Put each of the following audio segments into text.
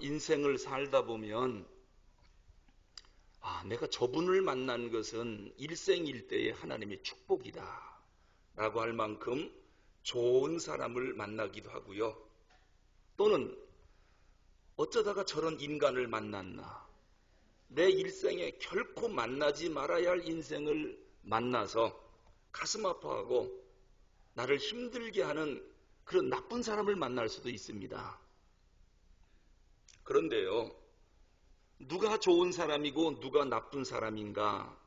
인생을 살다 보면 내가 저분을 만난 것은 일생일대의 하나님의 축복이다 라고 할 만큼 좋은 사람을 만나기도 하고요. 또는 어쩌다가 저런 인간을 만났나, 내 일생에 결코 만나지 말아야 할 인생을 만나서 가슴 아파하고 나를 힘들게 하는 그런 나쁜 사람을 만날 수도 있습니다. 그런데요, 누가 좋은 사람이고 누가 나쁜 사람인가?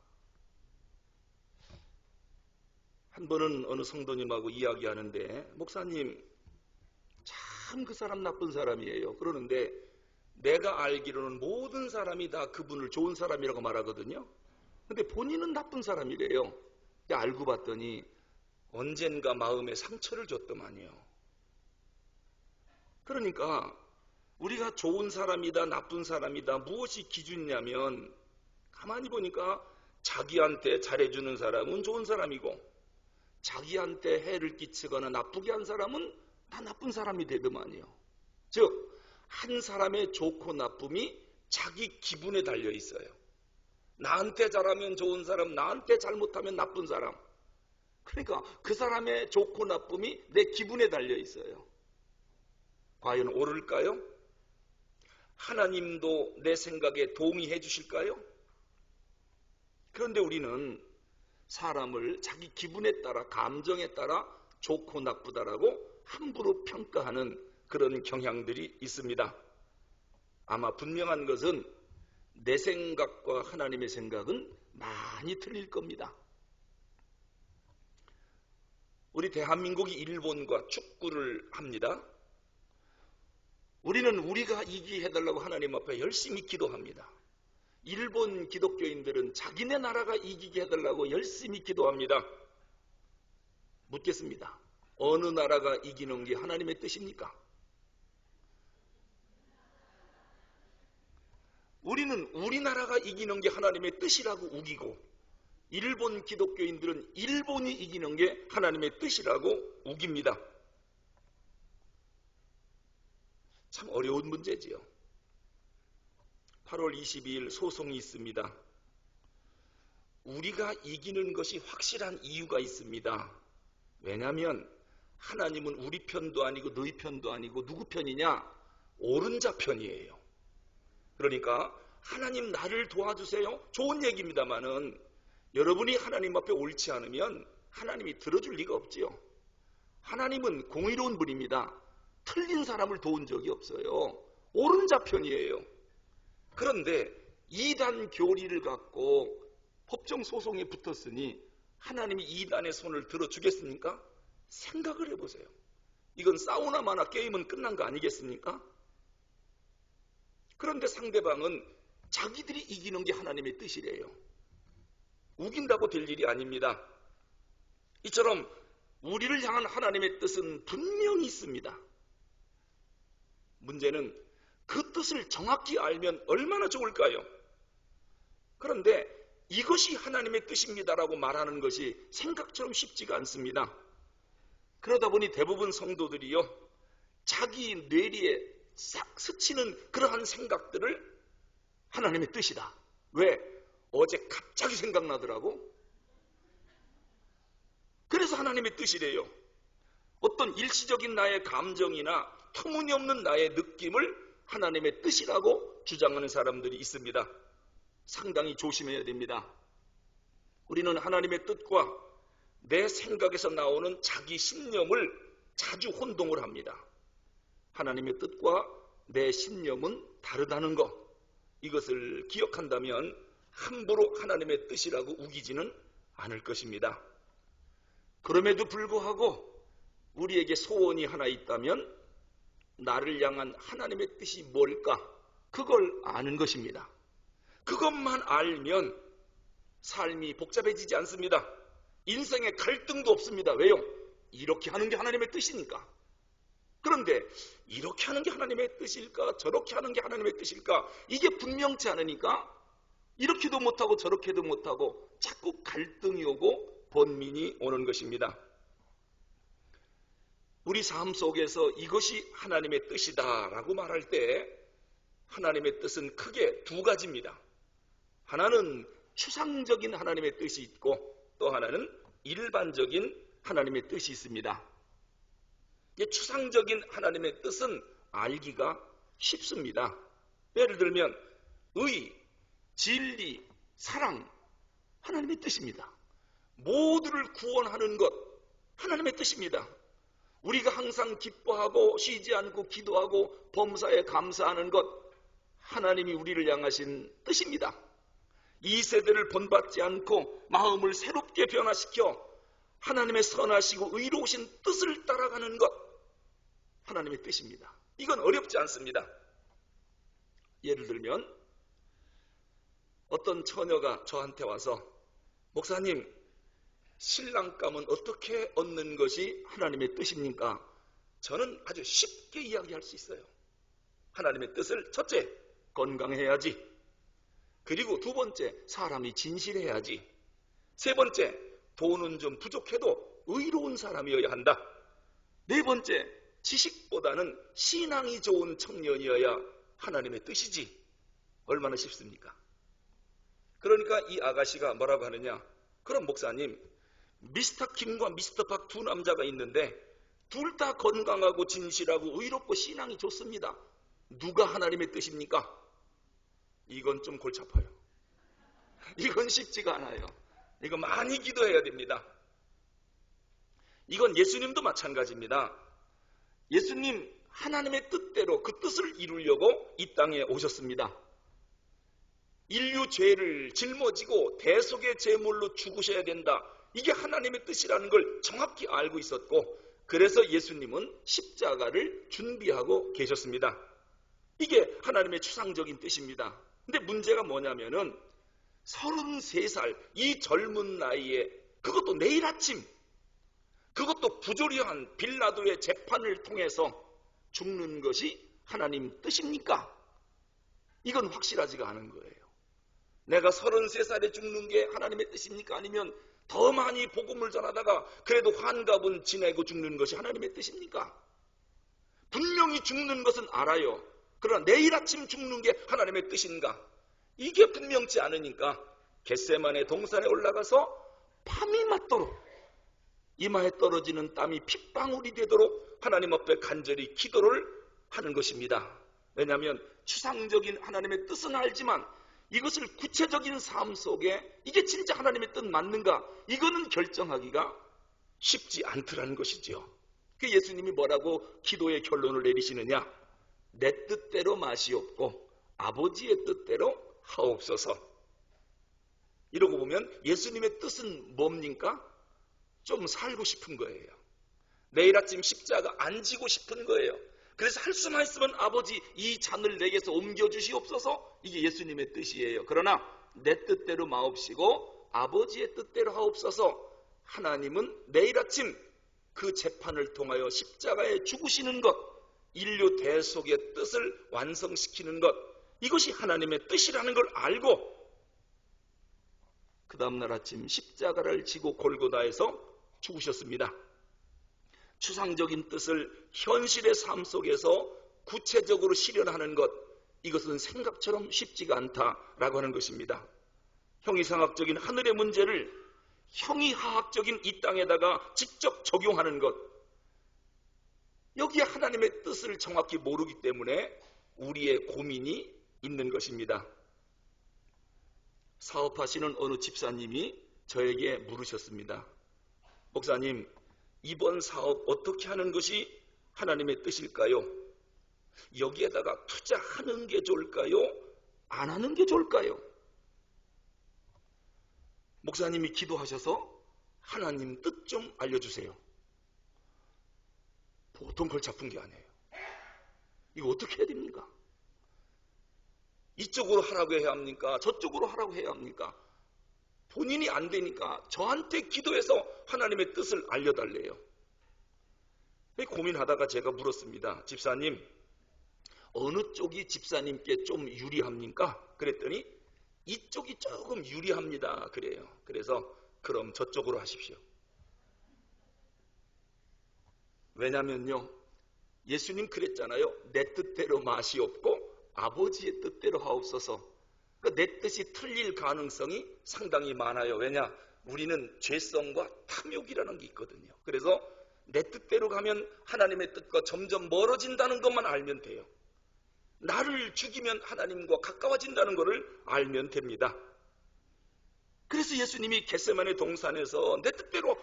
한 번은 어느 성도님하고 이야기하는데, 목사님, 참 그 사람 나쁜 사람이에요. 그러는데 내가 알기로는 모든 사람이 다 그분을 좋은 사람이라고 말하거든요. 근데 본인은 나쁜 사람이래요. 알고 봤더니 언젠가 마음에 상처를 줬더만요. 그러니까 우리가 좋은 사람이다 나쁜 사람이다 무엇이 기준이냐면, 가만히 보니까 자기한테 잘해주는 사람은 좋은 사람이고 자기한테 해를 끼치거나 나쁘게 한 사람은 다 나쁜 사람이 되더만요. 즉 한 사람의 좋고 나쁨이 자기 기분에 달려 있어요. 나한테 잘하면 좋은 사람, 나한테 잘못하면 나쁜 사람. 그러니까 그 사람의 좋고 나쁨이 내 기분에 달려 있어요. 과연 옳을까요? 하나님도 내 생각에 동의해 주실까요? 그런데 우리는 사람을 자기 기분에 따라, 감정에 따라 좋고 나쁘다라고 함부로 평가하는 그런 경향들이 있습니다. 아마 분명한 것은 내 생각과 하나님의 생각은 많이 틀릴 겁니다. 우리 대한민국이 일본과 축구를 합니다. 우리는 우리가 이기게 해달라고 하나님 앞에 열심히 기도합니다. 일본 기독교인들은 자기네 나라가 이기게 해달라고 열심히 기도합니다. 묻겠습니다. 어느 나라가 이기는 게 하나님의 뜻입니까? 우리는 우리나라가 이기는 게 하나님의 뜻이라고 우기고, 일본 기독교인들은 일본이 이기는 게 하나님의 뜻이라고 우깁니다. 참 어려운 문제지요. 8월 22일 소송이 있습니다. 우리가 이기는 것이 확실한 이유가 있습니다. 왜냐하면 하나님은 우리 편도 아니고 너희 편도 아니고 누구 편이냐? 옳은 자 편이에요. 그러니까 하나님 나를 도와주세요, 좋은 얘기입니다만은 여러분이 하나님 앞에 옳지 않으면 하나님이 들어줄 리가 없지요. 하나님은 공의로운 분입니다. 틀린 사람을 도운 적이 없어요. 옳은 자 편이에요. 그런데 이단 교리를 갖고 법정 소송에 붙었으니 하나님이 이단의 손을 들어주겠습니까? 생각을 해보세요. 이건 사우나 마나 게임은 끝난 거 아니겠습니까? 그런데 상대방은 자기들이 이기는 게 하나님의 뜻이래요. 우긴다고 될 일이 아닙니다. 이처럼 우리를 향한 하나님의 뜻은 분명히 있습니다. 문제는 그 뜻을 정확히 알면 얼마나 좋을까요? 그런데 이것이 하나님의 뜻입니다라고 말하는 것이 생각처럼 쉽지가 않습니다. 그러다 보니 대부분 성도들이요, 자기 뇌리에 싹 스치는 그러한 생각들을 하나님의 뜻이다. 왜? 어제 갑자기 생각나더라고. 그래서 하나님의 뜻이래요. 어떤 일시적인 나의 감정이나 터무니없는 나의 느낌을 하나님의 뜻이라고 주장하는 사람들이 있습니다. 상당히 조심해야 됩니다. 우리는 하나님의 뜻과 내 생각에서 나오는 자기 신념을 자주 혼동을 합니다. 하나님의 뜻과 내 신념은 다르다는 것, 이것을 기억한다면 함부로 하나님의 뜻이라고 우기지는 않을 것입니다. 그럼에도 불구하고 우리에게 소원이 하나 있다면 나를 향한 하나님의 뜻이 뭘까? 그걸 아는 것입니다. 그것만 알면 삶이 복잡해지지 않습니다. 인생에 갈등도 없습니다. 왜요? 이렇게 하는 게 하나님의 뜻이니까. 그런데 이렇게 하는 게 하나님의 뜻일까? 저렇게 하는 게 하나님의 뜻일까? 이게 분명치 않으니까 이렇게도 못하고 저렇게도 못하고 자꾸 갈등이 오고 번민이 오는 것입니다. 우리 삶 속에서 이것이 하나님의 뜻이다 라고 말할 때 하나님의 뜻은 크게 두 가지입니다. 하나는 추상적인 하나님의 뜻이 있고 또 하나는 일반적인 하나님의 뜻이 있습니다. 추상적인 하나님의 뜻은 알기가 쉽습니다. 예를 들면 의, 진리, 사랑, 하나님의 뜻입니다. 모두를 구원하는 것, 하나님의 뜻입니다. 우리가 항상 기뻐하고 쉬지 않고 기도하고 범사에 감사하는 것, 하나님이 우리를 향하신 뜻입니다. 이 세대를 본받지 않고 마음을 새롭게 변화시켜 하나님의 선하시고 의로우신 뜻을 따라가는 것, 하나님의 뜻입니다. 이건 어렵지 않습니다. 예를 들면 어떤 처녀가 저한테 와서 목사님, 신랑감은 어떻게 얻는 것이 하나님의 뜻입니까? 저는 아주 쉽게 이야기할 수 있어요. 하나님의 뜻을 첫째, 건강해야지. 그리고 두 번째, 사람이 진실해야지. 세 번째, 돈은 좀 부족해도 의로운 사람이어야 한다. 네 번째, 지식보다는 신앙이 좋은 청년이어야 하나님의 뜻이지. 얼마나 쉽습니까? 그러니까 이 아가씨가 뭐라고 하느냐? 그럼 목사님, 미스터 김과 미스터 박 두 남자가 있는데 둘 다 건강하고 진실하고 의롭고 신앙이 좋습니다. 누가 하나님의 뜻입니까? 이건 좀 골치 아파요. 이건 쉽지가 않아요. 이거 많이 기도해야 됩니다. 이건 예수님도 마찬가지입니다. 예수님 하나님의 뜻대로 그 뜻을 이루려고 이 땅에 오셨습니다. 인류 죄를 짊어지고 대속의 제물로 죽으셔야 된다. 이게 하나님의 뜻이라는 걸 정확히 알고 있었고, 그래서 예수님은 십자가를 준비하고 계셨습니다. 이게 하나님의 추상적인 뜻입니다. 근데 문제가 뭐냐면은 33살 이 젊은 나이에, 그것도 내일 아침, 그것도 부조리한 빌라도의 재판을 통해서 죽는 것이 하나님 뜻입니까? 이건 확실하지가 않은 거예요. 내가 33살에 죽는 게 하나님의 뜻입니까? 아니면 더 많이 복음을 전하다가 그래도 환갑은 지내고 죽는 것이 하나님의 뜻입니까? 분명히 죽는 것은 알아요. 그러나 내일 아침 죽는 게 하나님의 뜻인가? 이게 분명치 않으니까 겟세마네 동산에 올라가서 밤이 맞도록 이마에 떨어지는 땀이 핏방울이 되도록 하나님 앞에 간절히 기도를 하는 것입니다. 왜냐하면 추상적인 하나님의 뜻은 알지만 이것을 구체적인 삶 속에 이게 진짜 하나님의 뜻 맞는가? 이거는 결정하기가 쉽지 않더라는 것이죠. 그 예수님이 뭐라고 기도의 결론을 내리시느냐? 내 뜻대로 마시옵고 아버지의 뜻대로 하옵소서. 이러고 보면 예수님의 뜻은 뭡니까? 좀 살고 싶은 거예요. 내일 아침 십자가 안 지고 싶은 거예요. 그래서 할 수만 있으면 아버지 이 잔을 내게서 옮겨주시옵소서. 이게 예수님의 뜻이에요. 그러나 내 뜻대로 마옵시고 아버지의 뜻대로 하옵소서. 하나님은 내일 아침 그 재판을 통하여 십자가에 죽으시는 것, 인류 대속의 뜻을 완성시키는 것, 이것이 하나님의 뜻이라는 걸 알고 그 다음날 아침 십자가를 지고 골고다에서 죽으셨습니다. 추상적인 뜻을 현실의 삶 속에서 구체적으로 실현하는 것, 이것은 생각처럼 쉽지가 않다라고 하는 것입니다. 형이상학적인 하늘의 문제를 형이하학적인 이 땅에다가 직접 적용하는 것, 여기에 하나님의 뜻을 정확히 모르기 때문에 우리의 고민이 있는 것입니다. 사업하시는 어느 집사님이 저에게 물으셨습니다. 목사님, 이번 사업 어떻게 하는 것이 하나님의 뜻일까요? 여기에다가 투자하는 게 좋을까요? 안 하는 게 좋을까요? 목사님이 기도하셔서 하나님 뜻 좀 알려주세요. 보통 골치 아픈 게 아니에요. 이거 어떻게 해야 됩니까? 이쪽으로 하라고 해야 합니까? 저쪽으로 하라고 해야 합니까? 본인이 안 되니까 저한테 기도해서 하나님의 뜻을 알려달래요. 고민하다가 제가 물었습니다. 집사님, 어느 쪽이 집사님께 좀 유리합니까? 그랬더니 이쪽이 조금 유리합니다. 그래요. 그래서 그럼 저쪽으로 하십시오. 왜냐면요, 예수님 그랬잖아요. 내 뜻대로 마시옵고 아버지의 뜻대로 하옵소서. 내 뜻이 틀릴 가능성이 상당히 많아요. 왜냐? 우리는 죄성과 탐욕이라는 게 있거든요. 그래서 내 뜻대로 가면 하나님의 뜻과 점점 멀어진다는 것만 알면 돼요. 나를 죽이면 하나님과 가까워진다는 것을 알면 됩니다. 그래서 예수님이 겟세마네 동산에서 내 뜻대로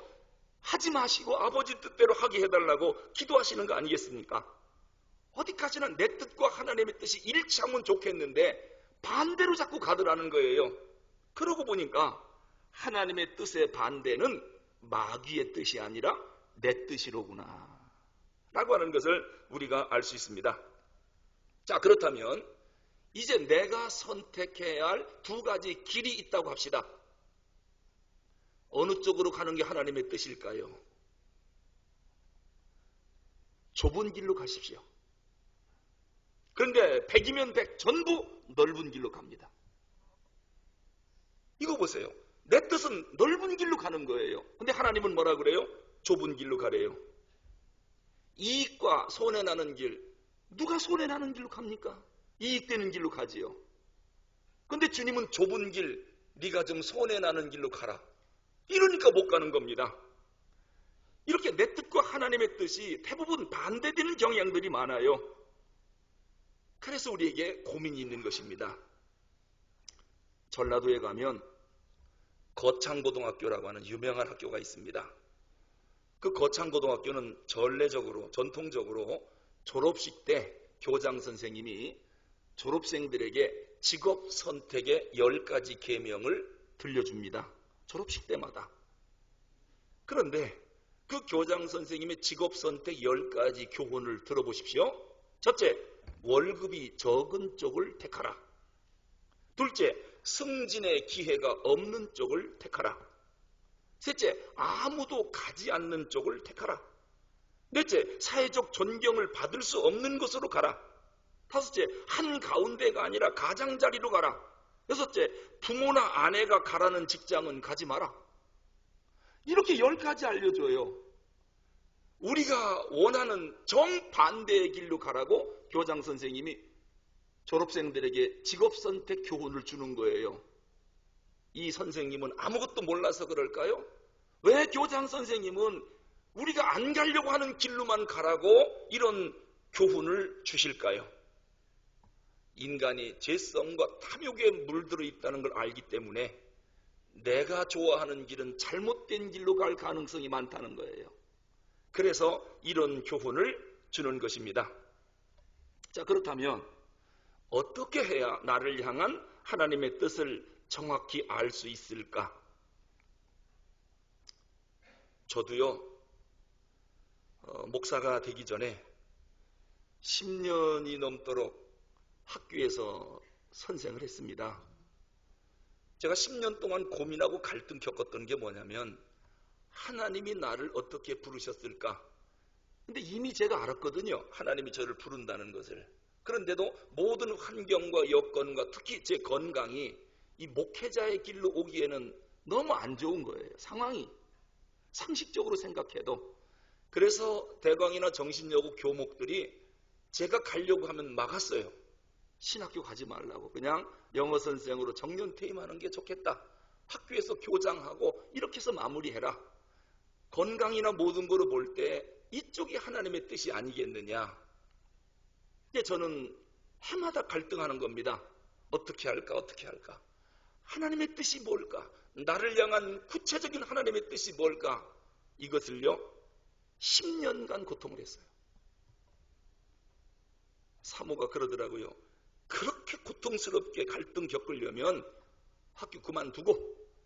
하지 마시고 아버지 뜻대로 하게 해달라고 기도하시는 거 아니겠습니까? 어디까지나 내 뜻과 하나님의 뜻이 일치하면 좋겠는데 반대로 자꾸 가더라는 거예요. 그러고 보니까 하나님의 뜻의 반대는 마귀의 뜻이 아니라 내 뜻이로구나 라고 하는 것을 우리가 알 수 있습니다. 자, 그렇다면 이제 내가 선택해야 할 두 가지 길이 있다고 합시다. 어느 쪽으로 가는 게 하나님의 뜻일까요? 좁은 길로 가십시오. 그런데 100이면 100 전부 넓은 길로 갑니다. 이거 보세요. 내 뜻은 넓은 길로 가는 거예요. 근데 하나님은 뭐라 그래요? 좁은 길로 가래요. 이익과 손해나는 길, 누가 손해나는 길로 갑니까? 이익되는 길로 가지요. 근데 주님은 좁은 길, 네가 좀 손해나는 길로 가라. 이러니까 못 가는 겁니다. 이렇게 내 뜻과 하나님의 뜻이 대부분 반대되는 경향들이 많아요. 그래서 우리에게 고민이 있는 것입니다. 전라도에 가면 거창고등학교라고 하는 유명한 학교가 있습니다. 그 거창고등학교는 전통적으로 졸업식 때 교장 선생님이 졸업생들에게 직업 선택의 10가지 계명을 들려줍니다. 졸업식 때마다. 그런데 그 교장 선생님의 직업 선택 10가지 교훈을 들어보십시오. 첫째, 월급이 적은 쪽을 택하라. 둘째, 승진의 기회가 없는 쪽을 택하라. 셋째, 아무도 가지 않는 쪽을 택하라. 넷째, 사회적 존경을 받을 수 없는 곳으로 가라. 다섯째, 한가운데가 아니라 가장자리로 가라. 여섯째, 부모나 아내가 가라는 직장은 가지 마라. 이렇게 10가지 알려줘요. 우리가 원하는 정반대의 길로 가라고 교장 선생님이 졸업생들에게 직업선택 교훈을 주는 거예요. 이 선생님은 아무것도 몰라서 그럴까요? 왜 교장 선생님은 우리가 안 가려고 하는 길로만 가라고 이런 교훈을 주실까요? 인간이 죄성과 탐욕에 물들어 있다는 걸 알기 때문에 내가 좋아하는 길은 잘못된 길로 갈 가능성이 많다는 거예요. 그래서 이런 교훈을 주는 것입니다. 자, 그렇다면 어떻게 해야 나를 향한 하나님의 뜻을 정확히 알 수 있을까? 저도요, 목사가 되기 전에 10년이 넘도록 학교에서 선생을 했습니다. 제가 10년 동안 고민하고 갈등 겪었던 게 뭐냐면 하나님이 나를 어떻게 부르셨을까? 근데 이미 제가 알았거든요. 하나님이 저를 부른다는 것을. 그런데도 모든 환경과 여건과 특히 제 건강이 이 목회자의 길로 오기에는 너무 안 좋은 거예요. 상황이. 상식적으로 생각해도. 그래서 대광이나 정신여고 교목들이 제가 가려고 하면 막았어요. 신학교 가지 말라고. 그냥 영어 선생으로 정년 퇴임하는 게 좋겠다. 학교에서 교장하고 이렇게 해서 마무리해라. 건강이나 모든 거로 볼 때 이쪽이 하나님의 뜻이 아니겠느냐. 근데 저는 해마다 갈등하는 겁니다. 어떻게 할까? 하나님의 뜻이 뭘까? 나를 향한 구체적인 하나님의 뜻이 뭘까? 이것을요 10년간 고통을 했어요. 사모가 그러더라고요. 그렇게 고통스럽게 갈등 겪으려면 학교 그만두고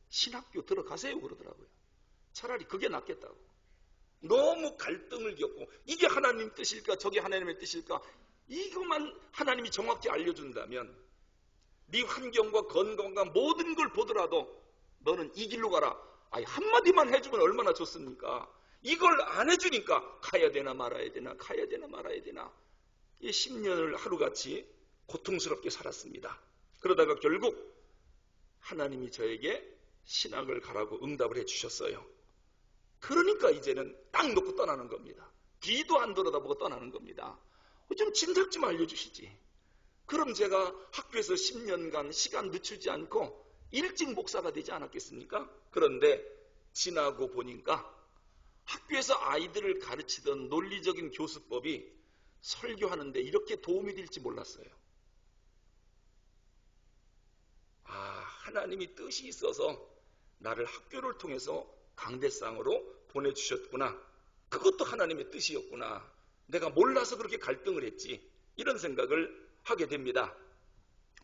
신학교 들어가세요 그러더라고요. 차라리 그게 낫겠다고. 너무 갈등을 겪고 이게 하나님 뜻일까 저게 하나님의 뜻일까 이것만 하나님이 정확히 알려준다면 네 환경과 건강과 모든 걸 보더라도 너는 이 길로 가라. 아니 한마디만 해주면 얼마나 좋습니까? 이걸 안 해주니까 가야 되나 말아야 되나 이 10년을 하루같이 고통스럽게 살았습니다. 그러다가 결국 하나님이 저에게 신학을 가라고 응답을 해주셨어요. 그러니까 이제는 딱 놓고 떠나는 겁니다. 뒤도 안 돌아다보고 떠나는 겁니다. 좀 진작 좀 알려주시지. 그럼 제가 학교에서 10년간 시간 늦추지 않고 일찍 목사가 되지 않았겠습니까? 그런데 지나고 보니까 학교에서 아이들을 가르치던 논리적인 교수법이 설교하는데 이렇게 도움이 될지 몰랐어요. 하나님이 뜻이 있어서 나를 학교를 통해서 강대상으로 보내주셨구나. 그것도 하나님의 뜻이었구나. 내가 몰라서 그렇게 갈등을 했지. 이런 생각을 하게 됩니다.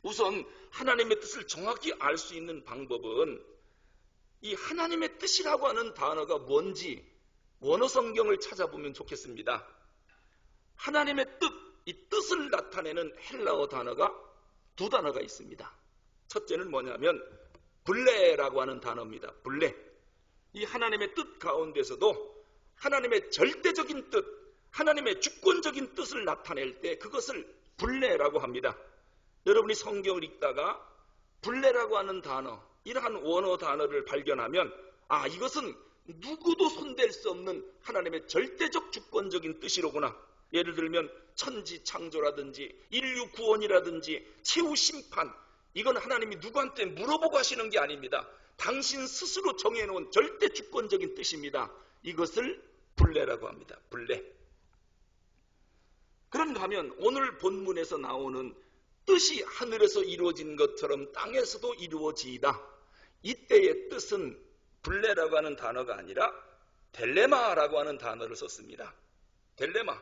우선 하나님의 뜻을 정확히 알 수 있는 방법은 이 하나님의 뜻이라고 하는 단어가 뭔지 원어 성경을 찾아보면 좋겠습니다. 하나님의 뜻, 이 뜻을 나타내는 헬라어 단어가 두 단어가 있습니다. 첫째는 뭐냐면 블레라고 하는 단어입니다. 블레. 이 하나님의 뜻 가운데서도 하나님의 절대적인 뜻, 하나님의 주권적인 뜻을 나타낼 때 그것을 블레라고 합니다. 여러분이 성경을 읽다가 블레라고 하는 단어, 이러한 원어 단어를 발견하면 이것은 누구도 손댈 수 없는 하나님의 절대적 주권적인 뜻이로구나. 예를 들면 천지 창조라든지 인류 구원이라든지 최후 심판, 이건 하나님이 누구한테 물어보고 하시는 게 아닙니다. 당신 스스로 정해놓은 절대 주권적인 뜻입니다. 이것을 블레라고 합니다. 블레. 그런가 하면 오늘 본문에서 나오는 뜻이 하늘에서 이루어진 것처럼 땅에서도 이루어지이다. 이때의 뜻은 블레라고 하는 단어가 아니라 델레마라고 하는 단어를 썼습니다. 델레마.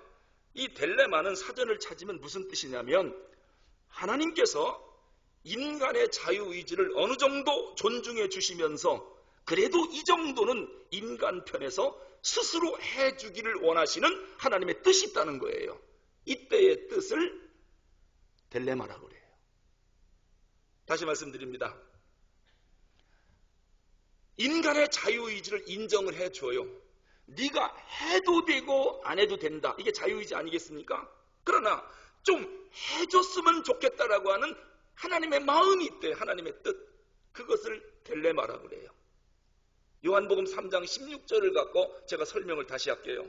이 델레마는 사전을 찾으면 무슨 뜻이냐면 하나님께서 인간의 자유의지를 어느 정도 존중해 주시면서 그래도 이 정도는 인간 편에서 스스로 해주기를 원하시는 하나님의 뜻이 있다는 거예요. 이때의 뜻을 델레마라고 그래요. 다시 말씀드립니다. 인간의 자유의지를 인정을 해줘요. 네가 해도 되고 안 해도 된다. 이게 자유의지 아니겠습니까? 그러나 좀 해줬으면 좋겠다라고 하는 하나님의 마음이 있대. 하나님의 뜻. 그것을 델레마라고 그래요. 요한복음 3장 16절을 갖고 제가 설명을 다시 할게요.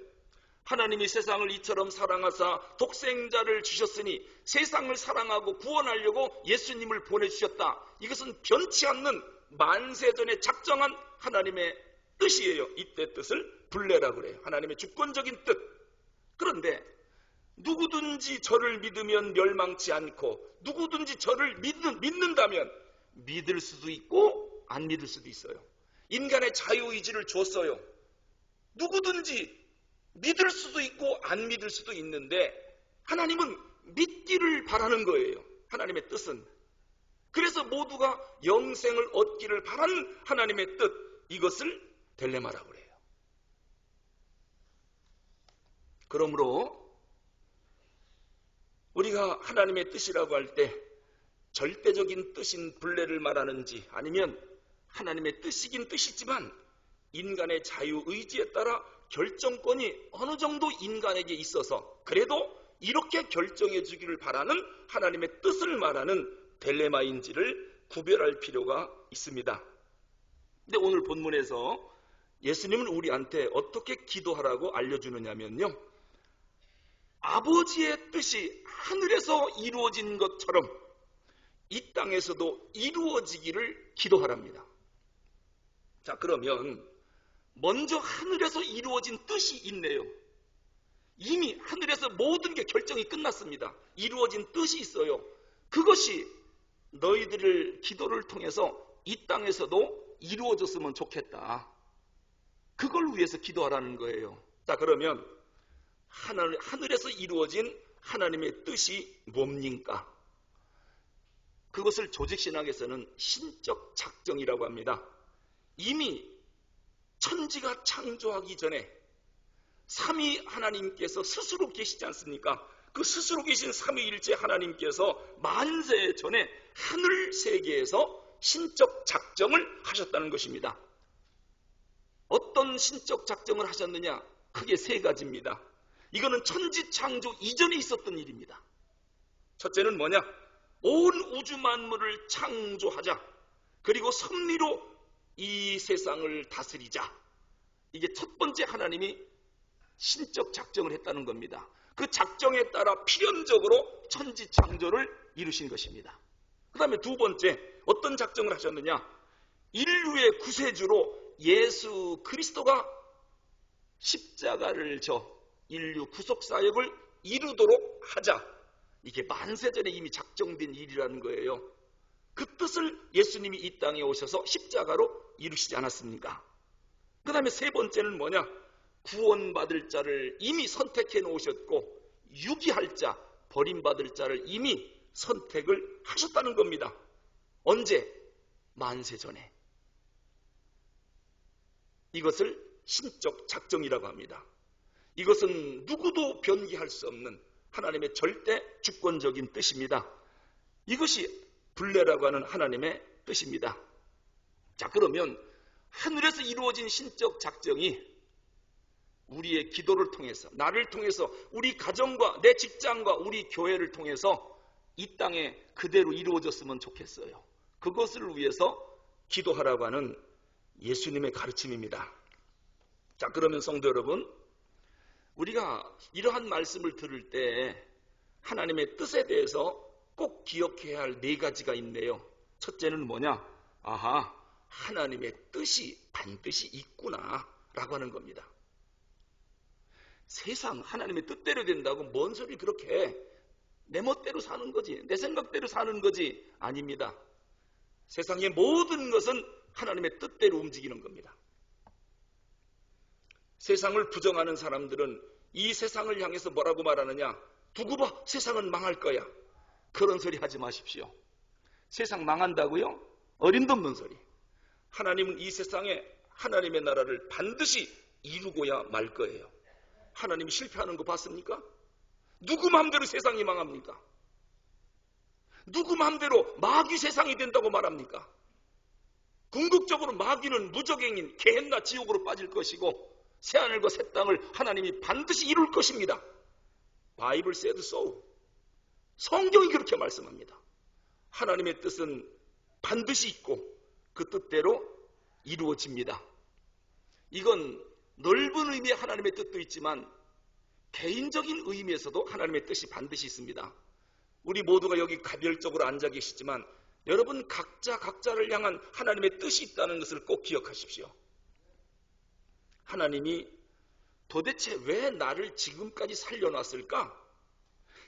하나님이 세상을 이처럼 사랑하사 독생자를 주셨으니 세상을 사랑하고 구원하려고 예수님을 보내주셨다. 이것은 변치 않는 만세전에 작정한 하나님의 뜻이에요. 이때 뜻을 블레라고 그래요. 하나님의 주권적인 뜻. 그런데 누구든지 저를 믿으면 멸망치 않고 누구든지 저를 믿는다면 믿을 수도 있고 안 믿을 수도 있어요. 인간의 자유의지를 줬어요. 누구든지 믿을 수도 있고 안 믿을 수도 있는데 하나님은 믿기를 바라는 거예요. 하나님의 뜻은. 그래서 모두가 영생을 얻기를 바라는 하나님의 뜻, 이것을 델레마라고 그래요. 그러므로 우리가 하나님의 뜻이라고 할 때 절대적인 뜻인 블레를 말하는지 아니면 하나님의 뜻이긴 뜻이지만 인간의 자유의지에 따라 결정권이 어느 정도 인간에게 있어서 그래도 이렇게 결정해 주기를 바라는 하나님의 뜻을 말하는 델레마인지를 구별할 필요가 있습니다. 근데 오늘 본문에서 예수님은 우리한테 어떻게 기도하라고 알려주느냐면요, 아버지의 뜻이 하늘에서 이루어진 것처럼 이 땅에서도 이루어지기를 기도하랍니다. 자, 그러면 먼저 하늘에서 이루어진 뜻이 있네요. 이미 하늘에서 모든 게 결정이 끝났습니다. 이루어진 뜻이 있어요. 그것이 너희들을 기도를 통해서 이 땅에서도 이루어졌으면 좋겠다. 그걸 위해서 기도하라는 거예요. 자, 그러면 하늘에서 이루어진 하나님의 뜻이 뭡니까? 그것을 조직신학에서는 신적 작정이라고 합니다. 이미 천지가 창조하기 전에 삼위 하나님께서 스스로 계시지 않습니까? 그 스스로 계신 삼위일체 하나님께서 만세 전에 하늘 세계에서 신적 작정을 하셨다는 것입니다. 어떤 신적 작정을 하셨느냐? 크게 세 가지입니다. 이거는 천지 창조 이전에 있었던 일입니다. 첫째는 뭐냐? 온 우주 만물을 창조하자. 그리고 섭리로 이 세상을 다스리자. 이게 첫 번째 하나님이 신적 작정을 했다는 겁니다. 그 작정에 따라 필연적으로 천지창조를 이루신 것입니다. 그 다음에 두 번째, 어떤 작정을 하셨느냐? 인류의 구세주로 예수 그리스도가 십자가를 져 인류 구속사역을 이루도록 하자. 이게 만세전에 이미 작정된 일이라는 거예요. 그 뜻을 예수님이 이 땅에 오셔서 십자가로 이루시지 않았습니까? 그 다음에 세 번째는 뭐냐? 구원받을 자를 이미 선택해 놓으셨고 유기할 자, 버림받을 자를 이미 선택을 하셨다는 겁니다. 언제? 만세전에. 이것을 신적 작정이라고 합니다. 이것은 누구도 변기할 수 없는 하나님의 절대 주권적인 뜻입니다. 이것이 불례라고 하는 하나님의 뜻입니다. 자, 그러면 하늘에서 이루어진 신적 작정이 우리의 기도를 통해서, 나를 통해서, 우리 가정과 내 직장과 우리 교회를 통해서 이 땅에 그대로 이루어졌으면 좋겠어요. 그것을 위해서 기도하라고 하는 예수님의 가르침입니다. 자, 그러면 성도 여러분, 우리가 이러한 말씀을 들을 때 하나님의 뜻에 대해서 꼭 기억해야 할 네 가지가 있네요. 첫째는 뭐냐? 아하, 하나님의 뜻이 반드시 있구나 라고 하는 겁니다. 세상 하나님의 뜻대로 된다고 뭔 소리 그렇게 해? 내 멋대로 사는 거지, 내 생각대로 사는 거지. 아닙니다. 세상의 모든 것은 하나님의 뜻대로 움직이는 겁니다. 세상을 부정하는 사람들은 이 세상을 향해서 뭐라고 말하느냐? 두고 봐, 세상은 망할 거야. 그런 소리 하지 마십시오. 세상 망한다고요? 어림도 없는 소리. 하나님은 이 세상에 하나님의 나라를 반드시 이루고야 말 거예요. 하나님이 실패하는 거 봤습니까? 누구 마음대로 세상이 망합니까? 누구 마음대로 마귀 세상이 된다고 말합니까? 궁극적으로 마귀는 무적행인 게헨나 지옥으로 빠질 것이고 새하늘과 새 땅을 하나님이 반드시 이룰 것입니다. 바이블 said so. 성경이 그렇게 말씀합니다. 하나님의 뜻은 반드시 있고 그 뜻대로 이루어집니다. 이건 넓은 의미의 하나님의 뜻도 있지만 개인적인 의미에서도 하나님의 뜻이 반드시 있습니다. 우리 모두가 여기 가별적으로 앉아 계시지만 여러분 각자를 향한 하나님의 뜻이 있다는 것을 꼭 기억하십시오. 하나님이 도대체 왜 나를 지금까지 살려놨을까?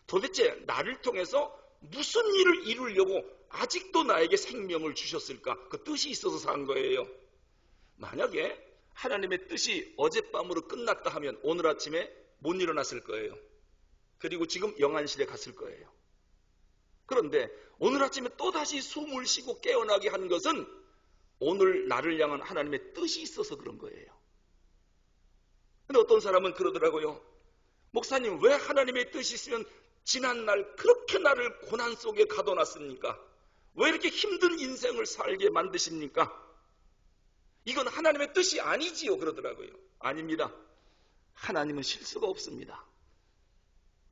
도대체 나를 통해서 무슨 일을 이루려고 아직도 나에게 생명을 주셨을까? 그 뜻이 있어서 산 거예요. 만약에 하나님의 뜻이 어젯밤으로 끝났다 하면 오늘 아침에 못 일어났을 거예요. 그리고 지금 영안실에 갔을 거예요. 그런데 오늘 아침에 또다시 숨을 쉬고 깨어나게 한 것은 오늘 나를 향한 하나님의 뜻이 있어서 그런 거예요. 근데 어떤 사람은 그러더라고요. 목사님, 왜 하나님의 뜻이 있으면 지난날 그렇게 나를 고난 속에 가둬놨습니까? 왜 이렇게 힘든 인생을 살게 만드십니까? 이건 하나님의 뜻이 아니지요, 그러더라고요. 아닙니다. 하나님은 실수가 없습니다.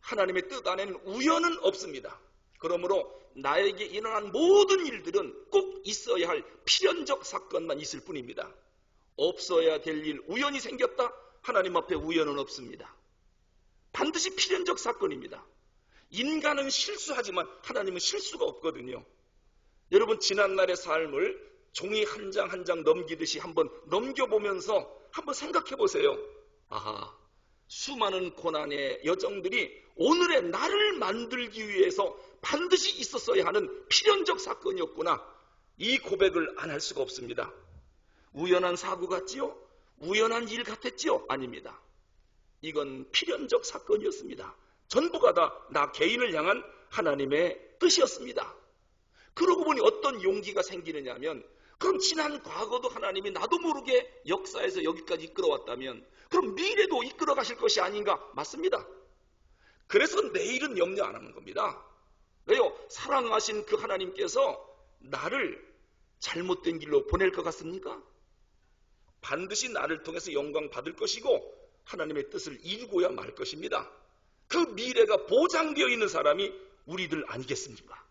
하나님의 뜻 안에는 우연은 없습니다. 그러므로 나에게 일어난 모든 일들은 꼭 있어야 할 필연적 사건만 있을 뿐입니다. 없어야 될 일, 우연이 생겼다? 하나님 앞에 우연은 없습니다. 반드시 필연적 사건입니다. 인간은 실수하지만 하나님은 실수가 없거든요. 여러분, 지난날의 삶을 종이 한 장 한 장 넘기듯이 한번 넘겨보면서 한번 생각해 보세요. 아하, 수많은 고난의 여정들이 오늘의 나를 만들기 위해서 반드시 있었어야 하는 필연적 사건이었구나. 이 고백을 안 할 수가 없습니다. 우연한 사고 같지요? 우연한 일 같았지요? 아닙니다. 이건 필연적 사건이었습니다. 전부가 다 나 개인을 향한 하나님의 뜻이었습니다. 그러고 보니 어떤 용기가 생기느냐 하면, 그럼 지난 과거도 하나님이 나도 모르게 역사에서 여기까지 이끌어왔다면 그럼 미래도 이끌어 가실 것이 아닌가? 맞습니다. 그래서 내일은 염려 안 하는 겁니다. 왜요? 사랑하신 그 하나님께서 나를 잘못된 길로 보낼 것 같습니까? 반드시 나를 통해서 영광 받을 것이고 하나님의 뜻을 이루고야 말 것입니다. 그 미래가 보장되어 있는 사람이 우리들 아니겠습니까?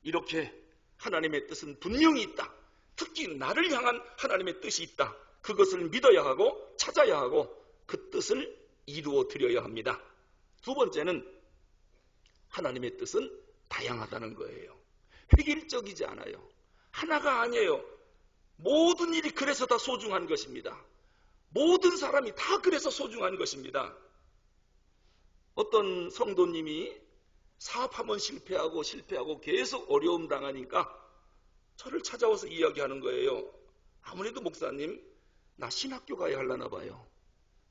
이렇게 하나님의 뜻은 분명히 있다. 특히 나를 향한 하나님의 뜻이 있다. 그것을 믿어야 하고 찾아야 하고 그 뜻을 이루어 드려야 합니다. 두 번째는 하나님의 뜻은 다양하다는 거예요. 획일적이지 않아요. 하나가 아니에요. 모든 일이 그래서 다 소중한 것입니다. 모든 사람이 다 그래서 소중한 것입니다. 어떤 성도님이 사업하면 실패하고 계속 어려움 당하니까 저를 찾아와서 이야기하는 거예요. 아무래도 목사님, 나 신학교 가야 하려나 봐요.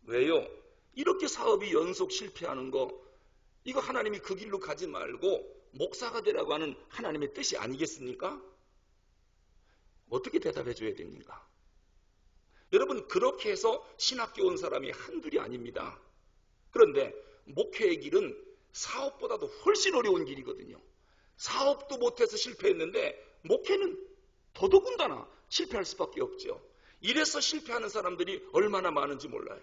왜요? 이렇게 사업이 연속 실패하는 거, 이거 하나님이 그 길로 가지 말고 목사가 되라고 하는 하나님의 뜻이 아니겠습니까? 어떻게 대답해 줘야 됩니까? 여러분, 그렇게 해서 신학교 온 사람이 한둘이 아닙니다. 그런데 목회의 길은 사업보다도 훨씬 어려운 길이거든요. 사업도 못해서 실패했는데 목회는 더더군다나 실패할 수밖에 없죠. 이래서 실패하는 사람들이 얼마나 많은지 몰라요.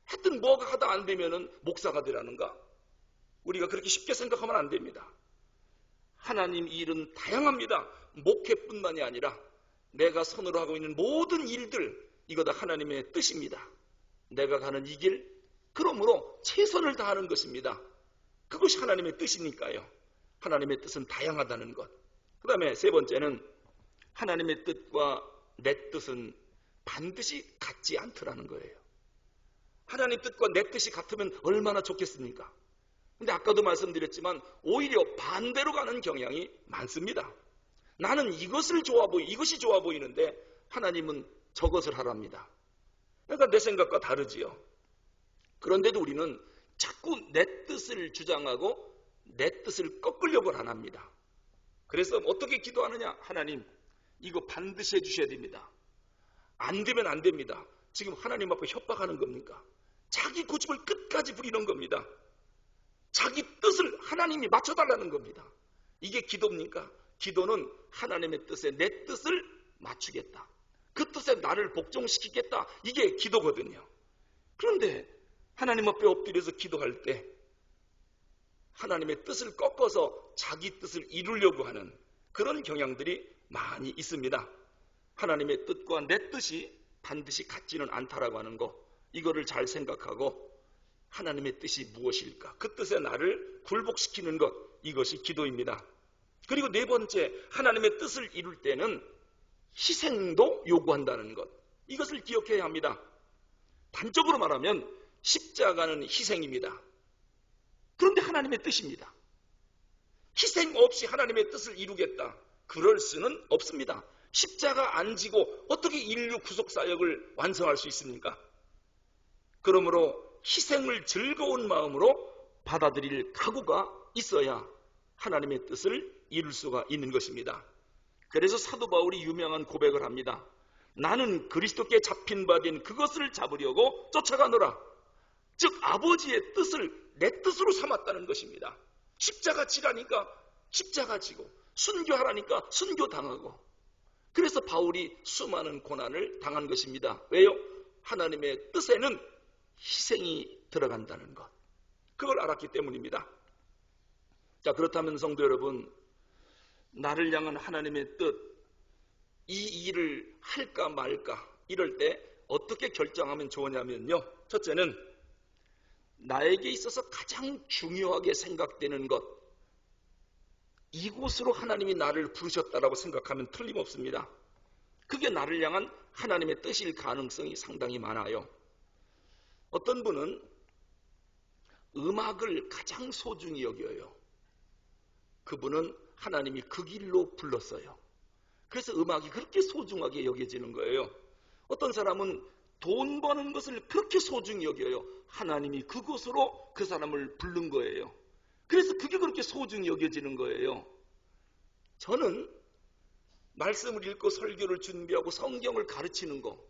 하여튼 뭐가 하다 안 되면은 목사가 되라는가? 우리가 그렇게 쉽게 생각하면 안 됩니다. 하나님 일은 다양합니다. 목회뿐만이 아니라 내가 손으로 하고 있는 모든 일들, 이거 다 하나님의 뜻입니다. 내가 가는 이 길, 그러므로 최선을 다하는 것입니다. 그것이 하나님의 뜻이니까요. 하나님의 뜻은 다양하다는 것. 그 다음에 세 번째는 하나님의 뜻과 내 뜻은 반드시 같지 않더라는 거예요. 하나님 뜻과 내 뜻이 같으면 얼마나 좋겠습니까? 근데 아까도 말씀드렸지만 오히려 반대로 가는 경향이 많습니다. 나는 이것이 좋아 보이는데 하나님은 저것을 하랍니다. 그러니까 내 생각과 다르지요. 그런데도 우리는 자꾸 내 뜻을 주장하고 내 뜻을 꺾으려고 안 합니다. 그래서 어떻게 기도하느냐? 하나님, 이거 반드시 해주셔야 됩니다. 안 되면 안 됩니다. 지금 하나님 앞에 협박하는 겁니까? 자기 고집을 끝까지 부리는 겁니다. 자기 뜻을 하나님이 맞춰달라는 겁니다. 이게 기도입니까? 기도는 하나님의 뜻에 내 뜻을 맞추겠다. 그 뜻에 나를 복종시키겠다. 이게 기도거든요. 그런데 하나님 앞에 엎드려서 기도할 때 하나님의 뜻을 꺾어서 자기 뜻을 이루려고 하는 그런 경향들이 많이 있습니다. 하나님의 뜻과 내 뜻이 반드시 같지는 않다라고 하는 거, 이거를 잘 생각하고 하나님의 뜻이 무엇일까? 그 뜻에 나를 굴복시키는 것, 이것이 기도입니다. 그리고 네 번째, 하나님의 뜻을 이룰 때는 희생도 요구한다는 것, 이것을 기억해야 합니다. 단적으로 말하면 십자가는 희생입니다. 그런데 하나님의 뜻입니다. 희생 없이 하나님의 뜻을 이루겠다, 그럴 수는 없습니다. 십자가 안 지고 어떻게 인류 구속 사역을 완성할 수 있습니까? 그러므로 희생을 즐거운 마음으로 받아들일 각오가 있어야 하나님의 뜻을 이룰 수가 있는 것입니다. 그래서 사도 바울이 유명한 고백을 합니다. 나는 그리스도께 잡힌 바 된 그것을 잡으려고 쫓아가노라. 즉 아버지의 뜻을 내 뜻으로 삼았다는 것입니다. 십자가 지라니까 십자가 지고, 순교하라니까 순교당하고. 그래서 바울이 수많은 고난을 당한 것입니다. 왜요? 하나님의 뜻에는 희생이 들어간다는 것, 그걸 알았기 때문입니다. 자, 그렇다면 성도 여러분, 나를 향한 하나님의 뜻, 이 일을 할까 말까 이럴 때 어떻게 결정하면 좋으냐면요, 첫째는 나에게 있어서 가장 중요하게 생각되는 것, 이곳으로 하나님이 나를 부르셨다라고 생각하면 틀림없습니다. 그게 나를 향한 하나님의 뜻일 가능성이 상당히 많아요. 어떤 분은 음악을 가장 소중히 여겨요. 그분은 하나님이 그 길로 불렀어요. 그래서 음악이 그렇게 소중하게 여겨지는 거예요. 어떤 사람은 돈 버는 것을 그렇게 소중히 여겨요. 하나님이 그곳으로 그 사람을 부른 거예요. 그래서 그게 그렇게 소중히 여겨지는 거예요. 저는 말씀을 읽고 설교를 준비하고 성경을 가르치는 거,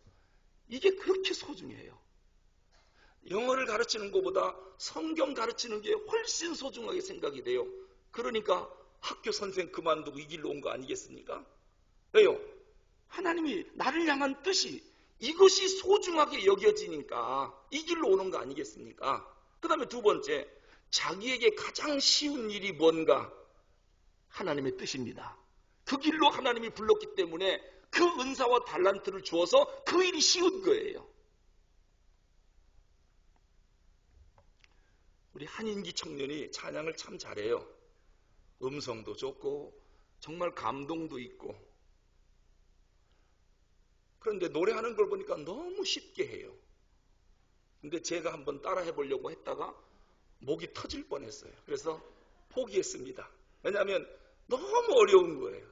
이게 그렇게 소중해요. 영어를 가르치는 것보다 성경 가르치는 게 훨씬 소중하게 생각이 돼요. 그러니까 학교 선생 그만두고 이 길로 온 거 아니겠습니까? 왜요? 하나님이 나를 향한 뜻이 이것이 소중하게 여겨지니까 이 길로 오는 거 아니겠습니까? 그 다음에 두 번째, 자기에게 가장 쉬운 일이 뭔가? 하나님의 뜻입니다. 그 길로 하나님이 불렀기 때문에 그 은사와 달란트를 주어서 그 일이 쉬운 거예요. 우리 한인기 청년이 찬양을 참 잘해요. 음성도 좋고 정말 감동도 있고. 그런데 노래하는 걸 보니까 너무 쉽게 해요. 근데 제가 한번 따라 해보려고 했다가 목이 터질 뻔했어요. 그래서 포기했습니다. 왜냐하면 너무 어려운 거예요.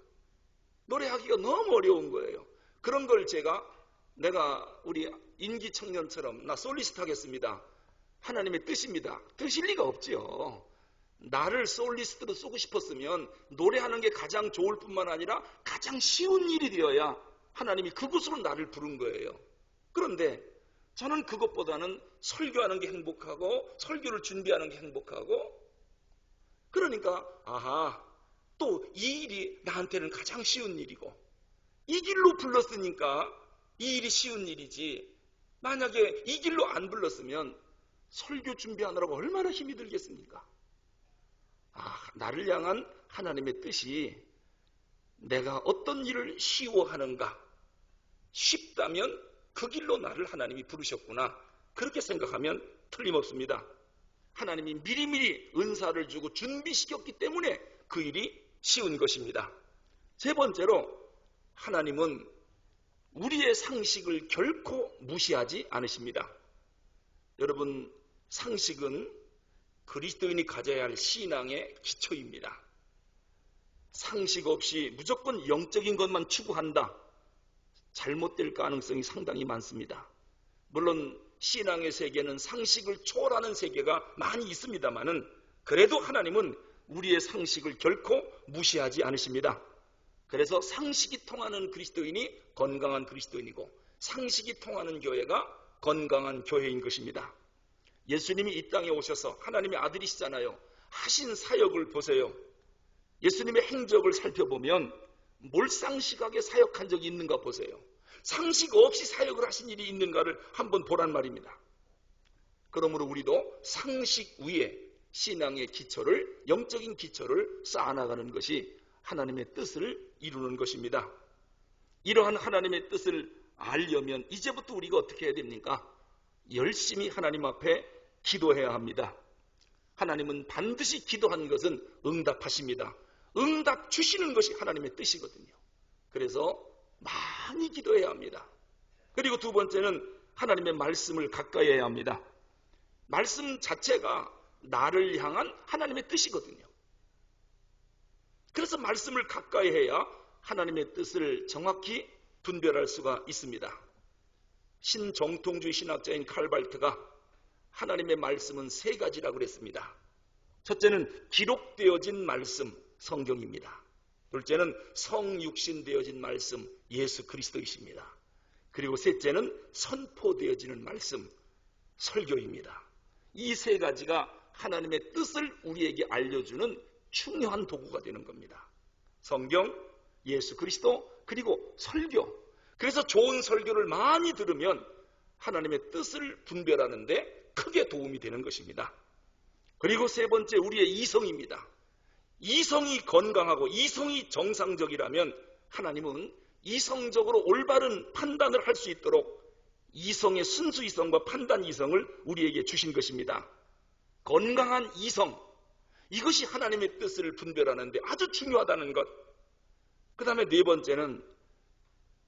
노래하기가 너무 어려운 거예요. 그런 걸 내가 우리 인기 청년처럼 나 솔리스트 하겠습니다. 하나님의 뜻입니다. 뜻일 리가 없지요. 나를 솔리스트로 쓰고 싶었으면 노래하는 게 가장 좋을 뿐만 아니라 가장 쉬운 일이 되어야 하나님이 그곳으로 나를 부른 거예요. 그런데 저는 그것보다는 설교하는 게 행복하고 설교를 준비하는 게 행복하고, 그러니까 또 이 일이 나한테는 가장 쉬운 일이고 이 길로 불렀으니까 이 일이 쉬운 일이지, 만약에 이 길로 안 불렀으면 설교 준비하느라고 얼마나 힘이 들겠습니까? 나를 향한 하나님의 뜻이 내가 어떤 일을 쉬워하는가, 쉽다면 그 길로 나를 하나님이 부르셨구나, 그렇게 생각하면 틀림없습니다. 하나님이 미리미리 은사를 주고 준비시켰기 때문에 그 일이 쉬운 것입니다. 세 번째로, 하나님은 우리의 상식을 결코 무시하지 않으십니다. 여러분, 상식은 그리스도인이 가져야 할 신앙의 기초입니다. 상식 없이 무조건 영적인 것만 추구한다, 잘못될 가능성이 상당히 많습니다. 물론 신앙의 세계는 상식을 초월하는 세계가 많이 있습니다만은, 그래도 하나님은 우리의 상식을 결코 무시하지 않으십니다. 그래서 상식이 통하는 그리스도인이 건강한 그리스도인이고, 상식이 통하는 교회가 건강한 교회인 것입니다. 예수님이 이 땅에 오셔서 하나님의 아들이시잖아요. 하신 사역을 보세요. 예수님의 행적을 살펴보면 몰상식하게 사역한 적이 있는가 보세요. 상식 없이 사역을 하신 일이 있는가를 한번 보란 말입니다. 그러므로 우리도 상식 위에 신앙의 기초를, 영적인 기초를 쌓아나가는 것이 하나님의 뜻을 이루는 것입니다. 이러한 하나님의 뜻을 알려면 이제부터 우리가 어떻게 해야 됩니까? 열심히 하나님 앞에 기도해야 합니다. 하나님은 반드시 기도한 것은 응답하십니다. 응답 주시는 것이 하나님의 뜻이거든요. 그래서 많이 기도해야 합니다. 그리고 두 번째는 하나님의 말씀을 가까이 해야 합니다. 말씀 자체가 나를 향한 하나님의 뜻이거든요. 그래서 말씀을 가까이 해야 하나님의 뜻을 정확히 분별할 수가 있습니다. 신정통주의 신학자인 칼발트가 하나님의 말씀은 세 가지라고 그랬습니다. 첫째는 기록되어진 말씀, 성경입니다. 둘째는 성육신되어진 말씀, 예수 그리스도이십니다. 그리고 셋째는 선포되어지는 말씀, 설교입니다. 이 세 가지가 하나님의 뜻을 우리에게 알려주는 중요한 도구가 되는 겁니다. 성경, 예수 그리스도, 그리고 설교. 그래서 좋은 설교를 많이 들으면 하나님의 뜻을 분별하는데 크게 도움이 되는 것입니다. 그리고 세 번째, 우리의 이성입니다. 이성이 건강하고 이성이 정상적이라면 하나님은 이성적으로 올바른 판단을 할 수 있도록 이성의 순수 이성과 판단 이성을 우리에게 주신 것입니다. 건강한 이성, 이것이 하나님의 뜻을 분별하는데 아주 중요하다는 것. 그 다음에 네 번째는,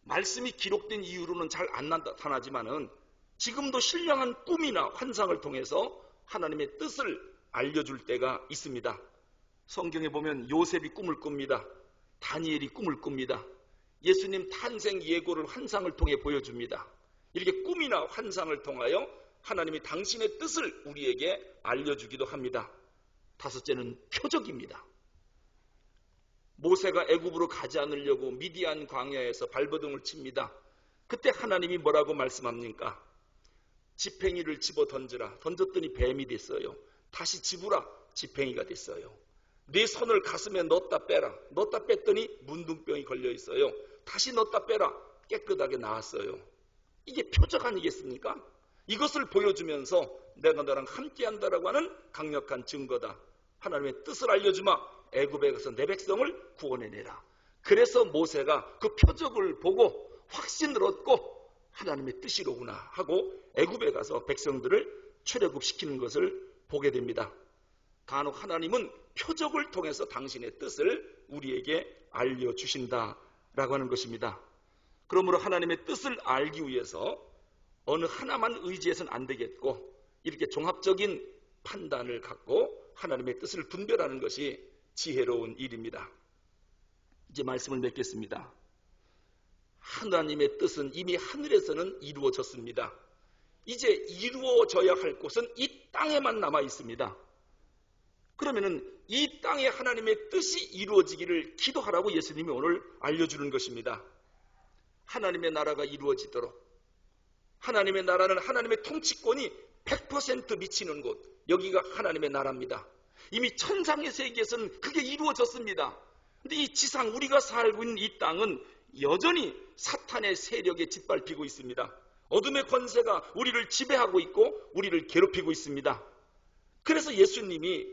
말씀이 기록된 이후로는 잘 안 나타나지만은 지금도 신령한 꿈이나 환상을 통해서 하나님의 뜻을 알려줄 때가 있습니다. 성경에 보면 요셉이 꿈을 꿉니다. 다니엘이 꿈을 꿉니다. 예수님 탄생 예고를 환상을 통해 보여줍니다. 이렇게 꿈이나 환상을 통하여 하나님이 당신의 뜻을 우리에게 알려주기도 합니다. 다섯째는 표적입니다. 모세가 애굽으로 가지 않으려고 미디안 광야에서 발버둥을 칩니다. 그때 하나님이 뭐라고 말씀합니까? 지팽이를 집어 던져라. 던졌더니 뱀이 됐어요. 다시 집으라. 지팽이가 됐어요. 네 손을 가슴에 넣었다 빼라. 넣었다 뺐더니 문둥병이 걸려 있어요. 다시 넣었다 빼라. 깨끗하게 나았어요. 이게 표적 아니겠습니까? 이것을 보여주면서 내가 너랑 함께한다라고 하는 강력한 증거다. 하나님의 뜻을 알려주마. 애굽에 가서 내 백성을 구원해내라. 그래서 모세가 그 표적을 보고 확신을 얻고 하나님의 뜻이로구나 하고 애굽에 가서 백성들을 출애굽시키는 것을 보게 됩니다. 간혹 하나님은 표적을 통해서 당신의 뜻을 우리에게 알려주신다라고 하는 것입니다. 그러므로 하나님의 뜻을 알기 위해서 어느 하나만 의지해서는 안 되겠고, 이렇게 종합적인 판단을 갖고 하나님의 뜻을 분별하는 것이 지혜로운 일입니다. 이제 말씀을 맺겠습니다. 하나님의 뜻은 이미 하늘에서는 이루어졌습니다. 이제 이루어져야 할 곳은 이 땅에만 남아 있습니다. 그러면은 이 땅에 하나님의 뜻이 이루어지기를 기도하라고 예수님이 오늘 알려주는 것입니다. 하나님의 나라가 이루어지도록, 하나님의 나라는 하나님의 통치권이 100% 미치는 곳, 여기가 하나님의 나라입니다. 이미 천상의 세계에서는 그게 이루어졌습니다. 근데 이 지상, 우리가 살고 있는 이 땅은 여전히 사탄의 세력에 짓밟히고 있습니다. 어둠의 권세가 우리를 지배하고 있고 우리를 괴롭히고 있습니다. 그래서 예수님이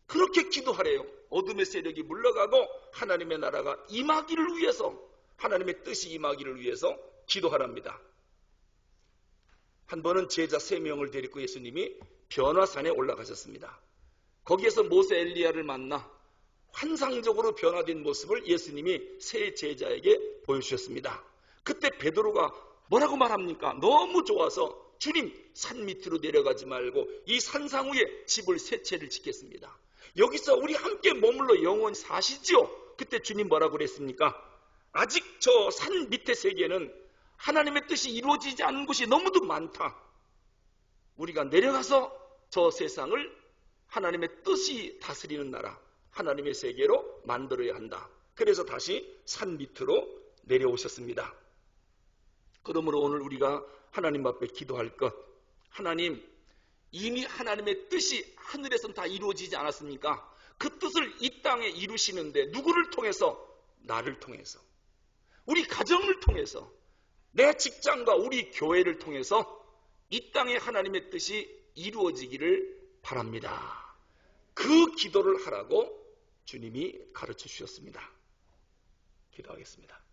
그렇게 기도하래요. 어둠의 세력이 물러가고 하나님의 나라가 임하기를 위해서, 하나님의 뜻이 임하기를 위해서 기도하랍니다. 한 번은 제자 3명을 데리고 예수님이 변화산에 올라가셨습니다. 거기에서 모세 엘리야를 만나 환상적으로 변화된 모습을 예수님이 세 제자에게 보여주셨습니다. 그때 베드로가 뭐라고 말합니까? 너무 좋아서 주님, 산 밑으로 내려가지 말고 이 산상 위에 집을 세 채를 짓겠습니다. 여기서 우리 함께 머물러 영원히 사시지요. 그때 주님 뭐라고 그랬습니까? 아직 저 산 밑의 세계는 하나님의 뜻이 이루어지지 않은 곳이 너무도 많다. 우리가 내려가서 저 세상을 하나님의 뜻이 다스리는 나라, 하나님의 세계로 만들어야 한다. 그래서 다시 산 밑으로 내려오셨습니다. 그러므로 오늘 우리가 하나님 앞에 기도할 것, 하나님, 이미 하나님의 뜻이 하늘에서는 다 이루어지지 않았습니까? 그 뜻을 이 땅에 이루시는데 누구를 통해서? 나를 통해서, 우리 가정을 통해서, 내 직장과 우리 교회를 통해서 이 땅에 하나님의 뜻이 이루어지기를 바랍니다. 그 기도를 하라고 주님이 가르쳐 주셨습니다. 기도하겠습니다.